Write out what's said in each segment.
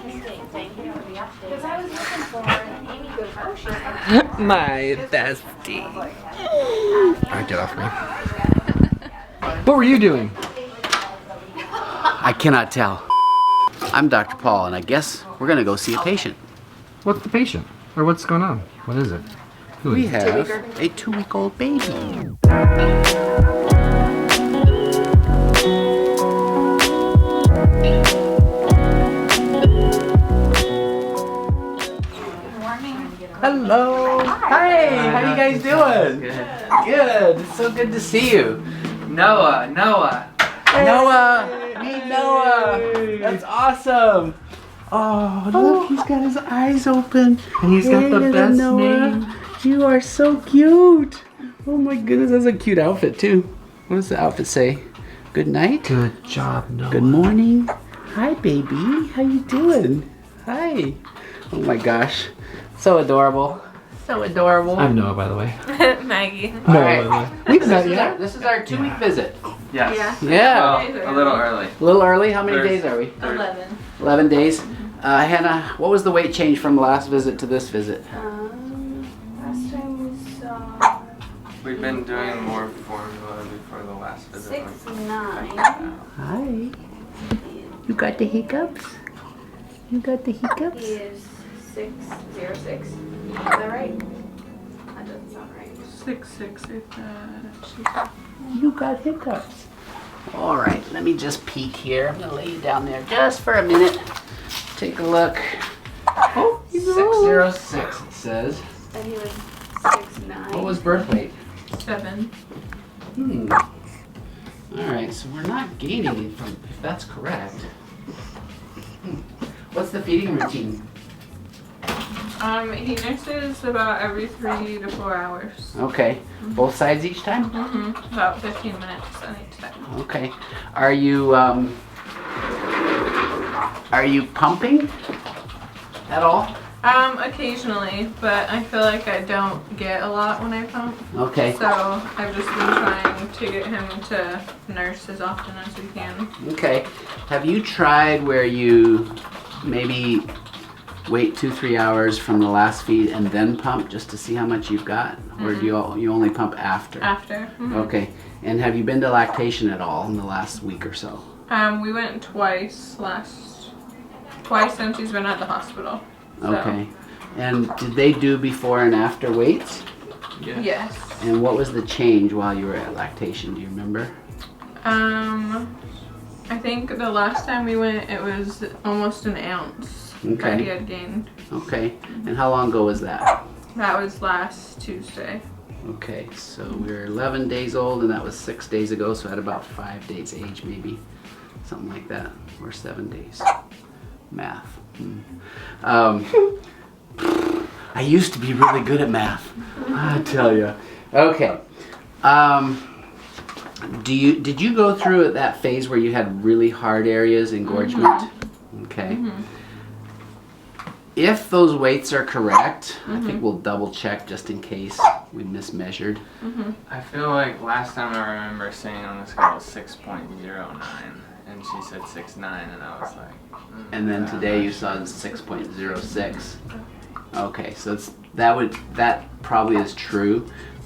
Because I was looking for her and Amy goes, oh, she's like, My bestie. Alright, get off me. What were you doing? I cannot tell. I'm Dr. Paul, and I guess we're gonna go see a patient. What's the patient? Or what's going on? What is it? Who We is it? have a 2-week-old baby. Hello. Hi. How you guys doing? Good. Good. It's so good to see you. Noah. Noah. Meet Noah. That's awesome. Oh, look, he's got his eyes open. And he's got the Hey, best Noah. name. You are so cute. Oh my goodness, that's a cute outfit too. What does the outfit say? Good night. Good job, Noah. Good morning. Hi, baby. How you doing? Hi. Oh my gosh. So adorable. So adorable. I'm Noah, by the way. Maggie. No, Alright. we've met yet. This is our 2-week visit. Yes. Yeah. Days A little early. A little early. How many days are we? 11. 11 days. Hannah, what was the weight change from last visit to this visit? last time we saw We've been doing more formula before the last visit. 6'9". Hi. You got the hiccups? You got the He hiccups? is 6'06". Is that right? That doesn't sound right. 6'6". You got hiccups. All right, let me just peek here. I'm gonna lay you down there just for a minute. Take a look. Oh, 606 it says. And he was 6'9". What was birth weight? 7. All right, so we're not gaining if that's correct. What's the feeding routine? He nurses about every 3 to 4 hours. Okay, both sides each time? About 15 minutes on each side. Okay. Are you pumping at all? Occasionally, but I feel like I don't get a lot when I pump. Okay. So I've just been trying to get him to nurse as often as we can. Okay. Have you tried where you maybe wait 2-3 hours from the last feed and then pump just to see how much you've got? Or do you only pump after? After. Okay. And have you been to lactation at all in the last week or so? We went twice since he's been at the hospital. So, Okay. And did they do before and after weights? Yes. And what was the change while you were at lactation? Do you remember? I think the last time we went, it was almost an ounce that he had gained. Okay. And how long ago was that? That was last Tuesday. Okay, so we're 11 days old, and that was 6 days ago, so at about 5 days age, maybe. Something like that. Or 7 days. Math. I used to be really good at math, I tell you. Okay. Did you go through that phase where you had really hard areas, engorgement? Okay. If those weights are correct, I think we'll double check just in case we mismeasured. I feel like last time I remember seeing on the scale was 6.09, and she said 6'9", and I was like. And then today you saw 6.06. Okay, so that probably is true,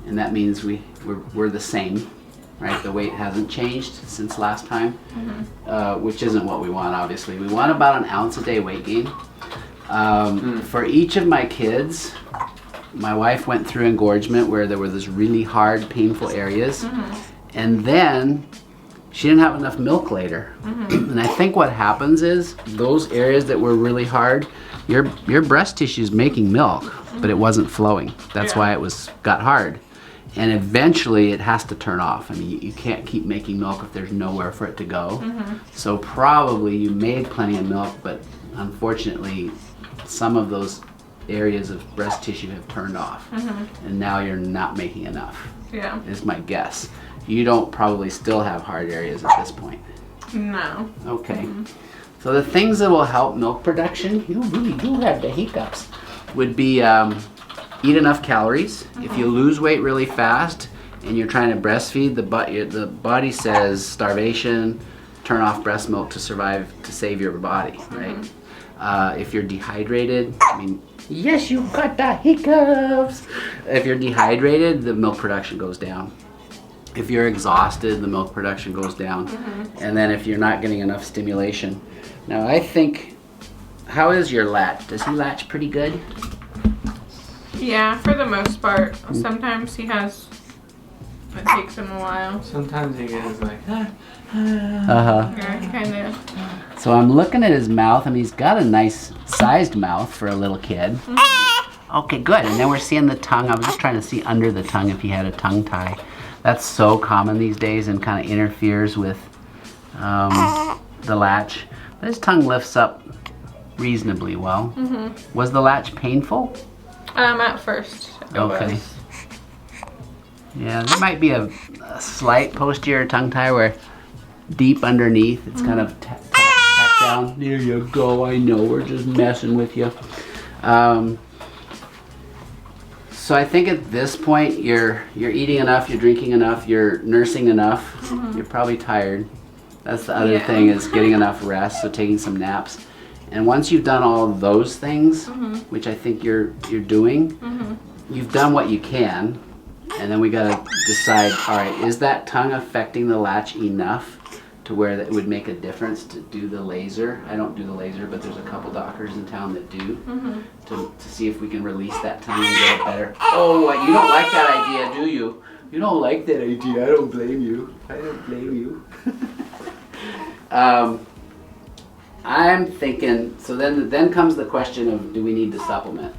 and that means we're the same, right? The weight hasn't changed since last time, which isn't what we want. Obviously, we want about an ounce a day weight gain. For each of my kids, my wife went through engorgement where there were those really hard, painful areas, and then she didn't have enough milk later. And I think what happens is those areas that were really hard, your breast tissue is making milk, but it wasn't flowing. That's why it got hard. And eventually it has to turn off. I mean, you can't keep making milk if there's nowhere for it to go. So probably you made plenty of milk, but unfortunately some of those areas of breast tissue have turned off. And now you're not making enough, is my guess. You don't probably still have hard areas at this point. No. Okay. So the things that will help milk production, you really do have the hiccups, would be eat enough calories. If you lose weight really fast and you're trying to breastfeed, the body says starvation, turn off breast milk to survive, to save your body, right? If you're dehydrated, I mean, yes, you got the hiccups. If you're dehydrated, the milk production goes down. If you're exhausted, the milk production goes down. And then if you're not getting enough stimulation. Now I think, how is your latch? Does he latch pretty good? Yeah, for the most part. Sometimes he has, it takes him a while. Sometimes he gets like, Yeah, he kind of. So I'm looking at his mouth. I mean, he's got a nice sized mouth for a little kid. Okay, good. And then we're seeing the tongue. I was just trying to see under the tongue if he had a tongue tie. That's so common these days and kind of interferes with the latch. But his tongue lifts up reasonably well. Was the latch painful? At first. It Okay. was. Yeah, there might be a slight posterior tongue tie where deep underneath it's kind of tacked down. There you go. I know we're just messing with you. So I think at this point you're eating enough, you're drinking enough, you're nursing enough. You're probably tired. That's the other thing, is getting enough rest, so taking some naps. And once you've done all of those things, which I think you're doing, you've done what you can, and then we gotta decide, all right, is that tongue affecting the latch enough to where that it would make a difference to do the laser? I don't do the laser, but there's a couple doctors in town that do, to see if we can release that tongue and get it better. Oh, what, you don't like that idea, do you? You don't like that idea. I don't blame you. I don't blame you. I'm thinking, so then comes the question of, do we need to supplement?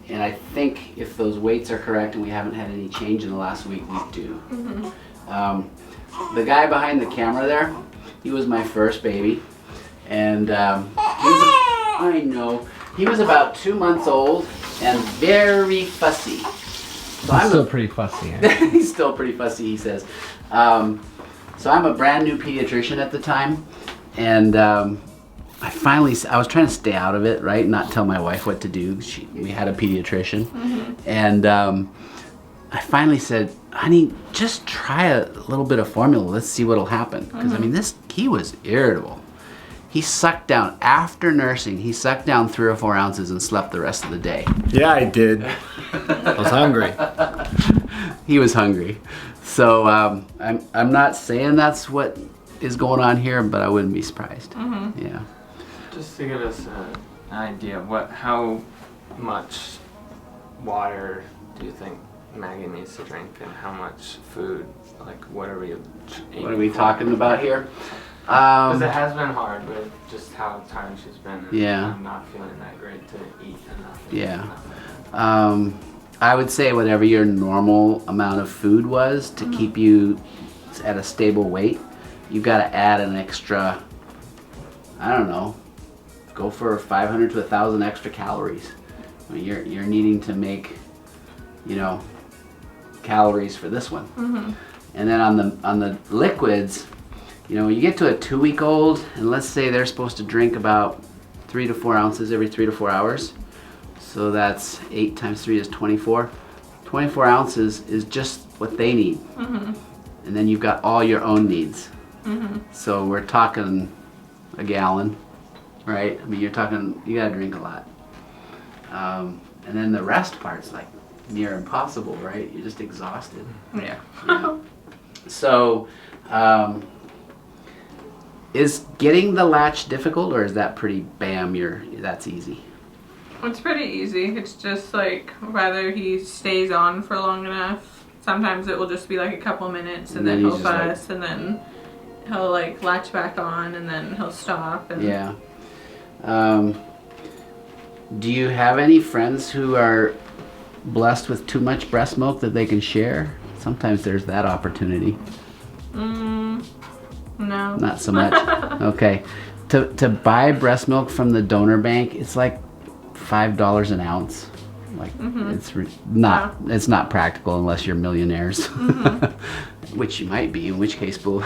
And I think if those weights are correct and we haven't had any change in the last week, we do. The guy behind the camera there, he was my first baby. And he was about 2 months old and very fussy. So I'm still pretty fussy. He's still pretty fussy, he says. So I'm a brand new pediatrician at the time, and I was trying to stay out of it, right? Not tell my wife what to do. We had a pediatrician, and I finally said, honey, just try a little bit of formula. Let's see what'll happen. Because I mean, he was irritable. He sucked down, after nursing, he sucked down 3 or 4 ounces and slept the rest of the day. Yeah, I did. I was hungry. He was hungry. So I'm not saying that's what is going on here, but I wouldn't be surprised. Yeah. just to give us an idea, how much water do you think Maggie needs to drink, and how much food? Like, what are we talking about here? Because it has been hard with just how tired she's been. And Yeah. I'm not feeling that great to eat enough. Yeah. I would say whatever your normal amount of food was to keep you at a stable weight, you've got to add an extra, I don't know, go for 500 to 1,000 extra calories. I mean, you're needing to make, calories for this one. And then on the liquids, you get to a 2-week-old, and let's say they're supposed to drink about 3 to 4 ounces every 3 to 4 hours. So that's 8 times 3 is 24. 24 ounces is just what they need. And then you've got all your own needs. So we're talking a gallon, right? I mean, you gotta drink a lot. And then the rest part's like near impossible, right? You're just exhausted. Yeah. So, is getting the latch difficult, or is that pretty that's easy? It's pretty easy. It's just like whether he stays on for long enough. Sometimes it will just be like a couple minutes, and then he'll fuss, and then he'll like latch back on, and then he'll stop. And Yeah. Do you have any friends who are blessed with too much breast milk that they can share? Sometimes there's that opportunity. No. Not so much. Okay. To buy breast milk from the donor bank, it's like $5 an ounce. Like it's not practical unless you're millionaires, which you might be. In which case, boo.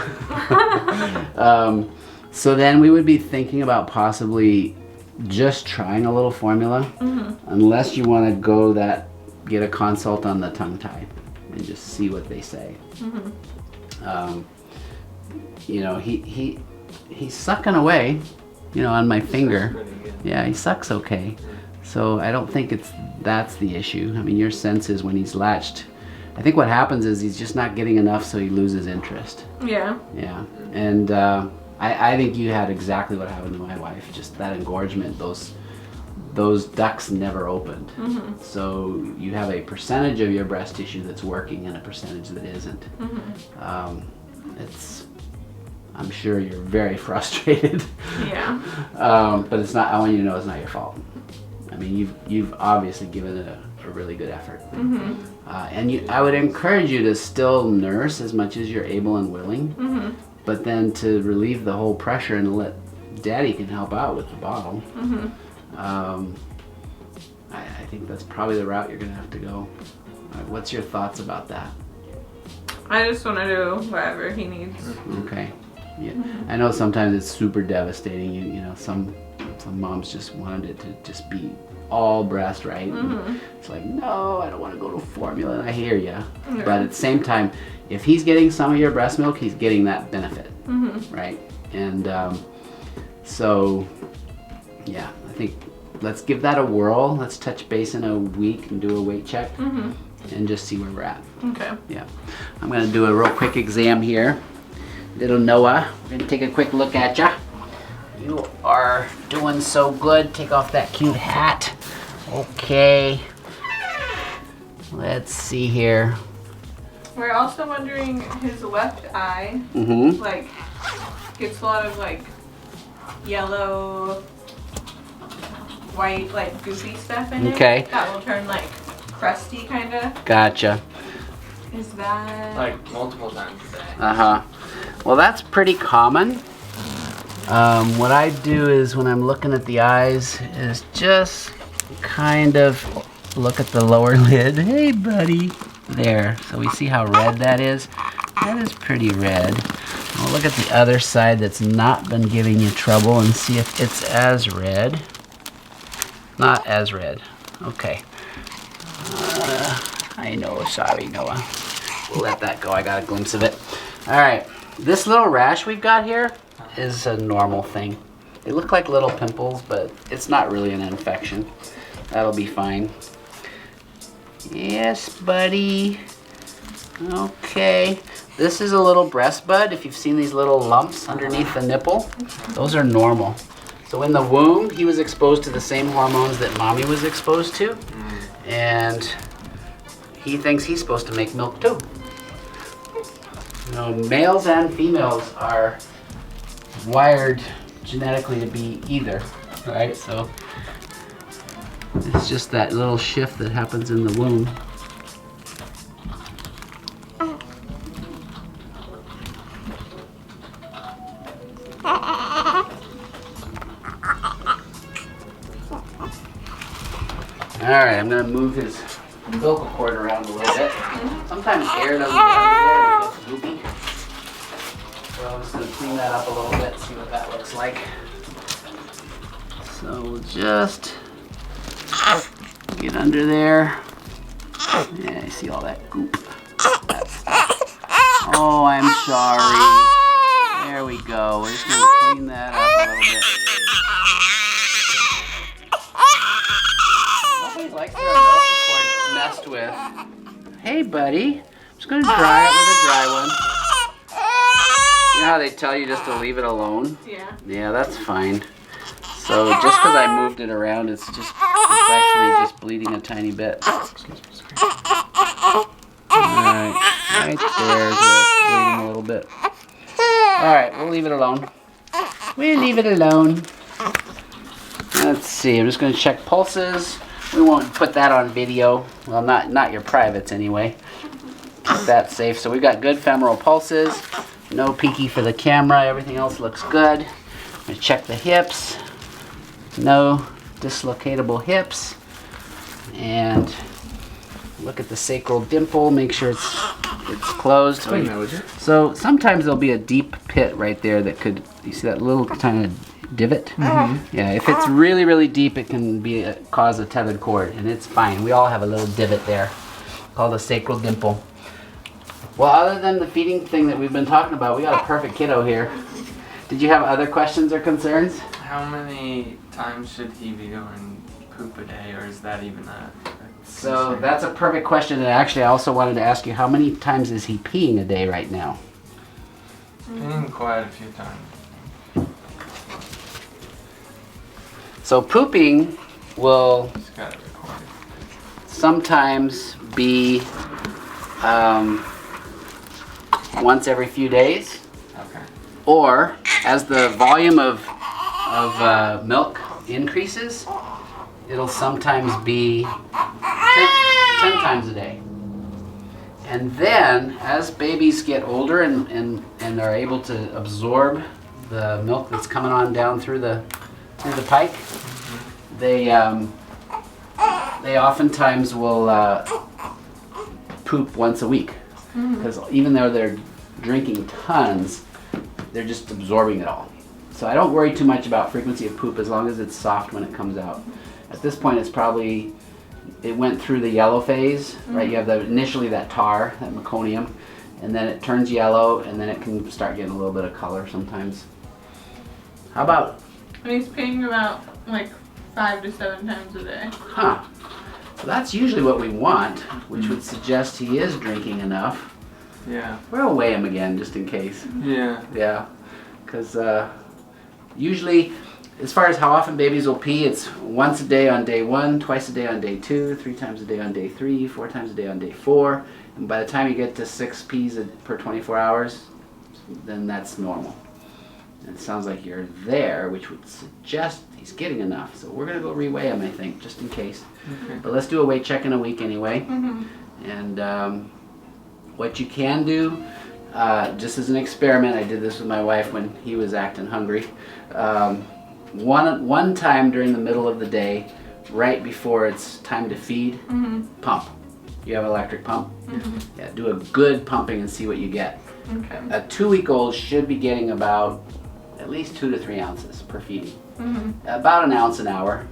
So then we would be thinking about possibly just trying a little formula, unless you want to get a consult on the tongue tie and just see what they say. He's sucking away, on my finger. Yeah, he sucks okay. So I don't think that's the issue. I mean, your sense is when he's latched, I think what happens is he's just not getting enough, so he loses interest. Yeah. Yeah, and I think you had exactly what happened to my wife. Just that engorgement, those ducts never opened. Mm-hmm. So you have a percentage of your breast tissue that's working and a percentage that isn't. Mm-hmm. I'm sure you're very frustrated. Yeah. But it's not. I want you to know it's not your fault. I mean, you've obviously given it a really good effort. Mm-hmm. And I would encourage you to still nurse as much as you're able and willing. Mm-hmm. But then to relieve the whole pressure and let Daddy can help out with the bottle. Mm-hmm. I think that's probably the route you're gonna have to go. What's your thoughts about that? I just want to do whatever he needs. Okay. Yeah. I know sometimes it's super devastating. You know, some moms just wanted it to just be all breast, right? Mm-hmm. It's like, no, I don't want to go to formula. And I hear you. Yeah. But at the same time, if he's getting some of your breast milk, he's getting that benefit, Mm-hmm. right? And so, yeah, I think let's give that a whirl. Let's touch base in a week and do a weight check. Mm-hmm. And just see where we're at. Okay. Yeah. I'm gonna do a real quick exam here. Little Noah, we're gonna take a quick look at ya. You are doing so good. Take off that cute hat. Okay. Let's see here. We're also wondering his left eye, Mm-hmm. like, gets a lot of like yellow, white, like goofy stuff in it. Okay. That will turn like crusty, kind of. Gotcha. Is that? Like multiple times a day. Uh-huh. Well, that's pretty common. What I do is when I'm looking at the eyes is just kind of look at the lower lid. Hey, buddy. There. So we see how red that is. That is pretty red. We'll look at the other side that's not been giving you trouble and see if it's as red. Not as red. Okay. I know. Sorry, Noah. We'll let that go. I got a glimpse of it. All right. This little rash we've got here is a normal thing. They look like little pimples, but it's not really an infection. That'll be fine. Yes, buddy. Okay. This is a little breast bud. If you've seen these little lumps underneath the nipple, those are normal. So in the womb, he was exposed to the same hormones that mommy was exposed to. And he thinks he's supposed to make milk too. You know, males and females are wired genetically to be either, right? So it's just that little shift that happens in the womb. All right, I'm gonna move his umbilical cord around a little bit. Sometimes air doesn't get under there and it gets loopy. So I'm just gonna clean that up a little bit, see what that looks like. So we'll just get under there. Yeah, I see all that goop. Oh, I'm sorry. There we go. We're just gonna clean that up a little bit. Nobody likes their umbilical cord messed with. Hey, buddy. I'm just gonna dry it with a dry one. You know how they tell you just to leave it alone? Yeah. Yeah, that's fine. So just because I moved it around, it's actually just bleeding a tiny bit. Alright, right there, just bleeding a little bit. Alright, we'll leave it alone. We'll leave it alone. Let's see, I'm just going to check pulses. We won't put that on video. Well, not your privates anyway. Keep that safe. So we've got good femoral pulses. No peeky for the camera. Everything else looks good. I'm going to check the hips. No dislocatable hips. And look at the sacral dimple. Make sure it's closed. Clean that, would you? So sometimes there'll be a deep pit right there that could, you see that little kind of divot? Mm-hmm. Yeah, if it's really, really deep, it can cause a tethered cord, and it's fine. We all have a little divot there called a sacral dimple. Well, other than the feeding thing that we've been talking about, we got a perfect kiddo here. Did you have other questions or concerns? how many times should he be going poop a day, or is that even a So concern? that's a perfect question, and actually I also wanted to ask you, how many times is he peeing a day right now? Peeing quite a few times. So pooping will Just got it recorded. sometimes be once every few days, Okay. or as the volume of milk increases, it'll sometimes be 10 times a day. And then as babies get older and are able to absorb the milk that's coming on down through the pipe, they oftentimes will poop once a week, because even though they're drinking tons, they're just absorbing it all. So I don't worry too much about frequency of poop as long as it's soft when it comes out. At this point, it went through the yellow phase, right? You have initially that tar, that meconium, and then it turns yellow, and then it can start getting a little bit of color sometimes. How about, And he's peeing about like 5 to 7 times a day. So that's usually what we want, which would suggest he is drinking enough. Yeah. We'll weigh him again just in case. Yeah. Yeah, because usually, as far as how often babies will pee, it's once a day on day 1, twice a day on day 2, 3 times a day on day 3, 4 times a day on day 4, and by the time you get to 6 pees per 24 hours, then that's normal. And it sounds like you're there, which would suggest he's getting enough. So we're going to go reweigh him, I think, just in case. Okay. But let's do a weight check in a week anyway. And what you can do, just as an experiment, I did this with my wife when he was acting hungry. One time during the middle of the day, right before it's time to feed, pump. You have an electric pump? Yeah, do a good pumping and see what you get. Okay. A 2-week-old should be getting about at least 2 to 3 ounces per feeding. About an ounce an hour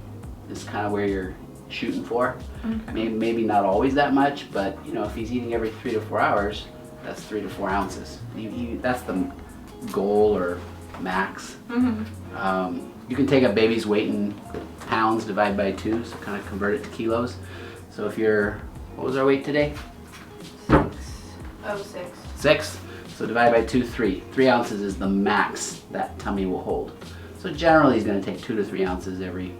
is kind of where you're shooting for. Maybe not always that much, but you know, if he's eating every 3 to 4 hours, that's 3 to 4 ounces. That's the goal or max. You can take a baby's weight in pounds, divide by 2, so kind of convert it to kilos. So if you're, what was our weight today? 606. 6. So divide by 2, 3. 3 ounces is the max that tummy will hold. So generally he's going to take 2 to 3 ounces every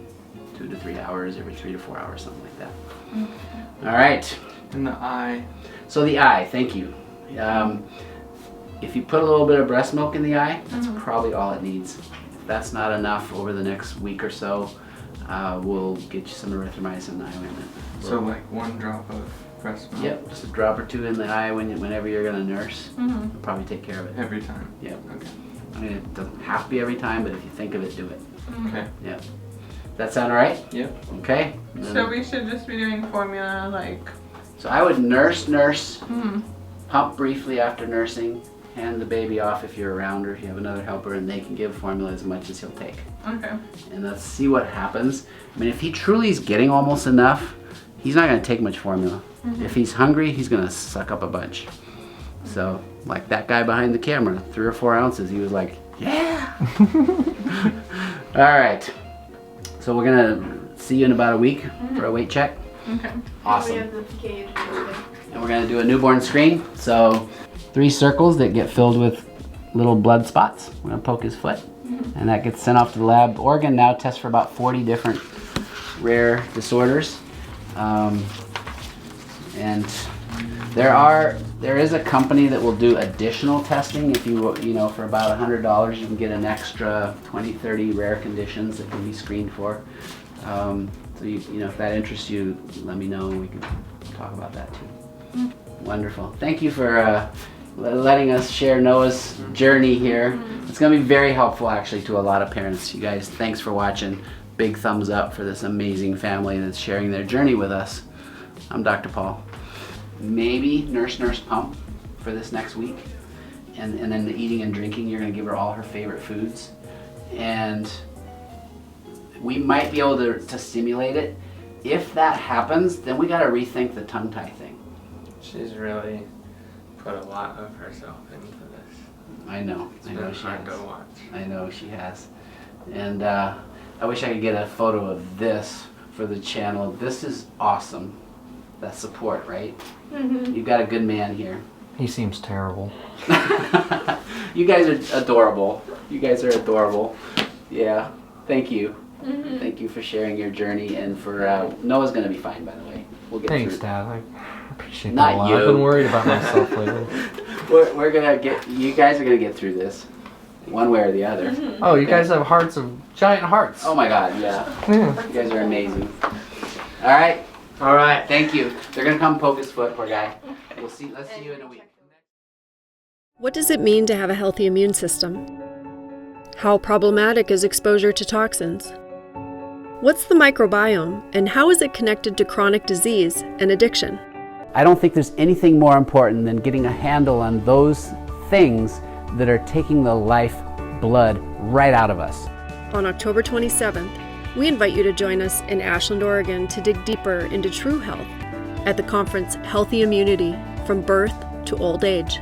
2 to 3 hours, every 3 to 4 hours, something like that. All right. And the eye. So the eye, thank you. If you put a little bit of breast milk in the eye, that's probably all it needs. If that's not enough, over the next week or so, we'll get you some erythromycin eye ointment. So like 1 drop of breast milk. Yep, just a drop or 2 in the eye whenever you're going to nurse. It'll probably take care of it. Every time. Yep. Okay. I mean, it doesn't have to be every time, but if you think of it, do it. Okay. Yep. That sound all right? Yep. Okay. So we should just be doing formula like. So I would nurse, pump briefly after nursing, hand the baby off if you're around or if you have another helper, and they can give formula as much as he'll take. Okay. And let's see what happens. I mean, if he truly is getting almost enough, he's not going to take much formula. If he's hungry, he's going to suck up a bunch. So, like that guy behind the camera, 3 or 4 ounces, he was like, yeah. All right. So we're going to see you in about a week for a weight check. Okay. Awesome. We have the cage. And we're going to do a newborn screen. So 3 circles that get filled with little blood spots. We're going to poke his foot. And that gets sent off to the lab. Oregon now tests for about 40 different rare disorders. And there is a company that will do additional testing. If you know, for about $100 you can get an extra 20-30 rare conditions that can be screened for. So you know, if that interests you, let me know and we can talk about that too. Wonderful. Thank you for letting us share Noah's journey here. It's going to be very helpful actually to a lot of parents. You guys, thanks for watching. Big thumbs up for this amazing family that's sharing their journey with us. I'm Dr. Paul. Maybe nurse pump for this next week. And then the eating and drinking, you're going to give her all her favorite foods. And we might be able to stimulate it. If that happens, then we got to rethink the tongue tie thing. She's really put a lot of herself into this. I know It's been she hard has. to watch. I know she has. And I wish I could get a photo of this for the channel. This is awesome. That support, right? You've got a good man here. He seems terrible. You guys are adorable. You guys are adorable. Yeah. Thank you. Thank you for sharing your journey, and for Noah's gonna be fine, by the way. We'll get Thanks, through. Dad. I appreciate Not that a lot. you. I've been worried about myself lately. We're gonna get. You guys are gonna get through this, one way or the other. Oh, you guys have hearts of giant hearts. Oh my God, yeah. Yeah. You guys are amazing. All right. All right. Thank you. They're gonna come poke his foot, poor guy. We'll see. Let's see you in a week. What does it mean to have a healthy immune system? How problematic is exposure to toxins? What's the microbiome, and how is it connected to chronic disease and addiction? I don't think there's anything more important than getting a handle on those things that are taking the life blood right out of us. On October 27th, we invite you to join us in Ashland, Oregon to dig deeper into true health at the conference Healthy Immunity from Birth to Old Age.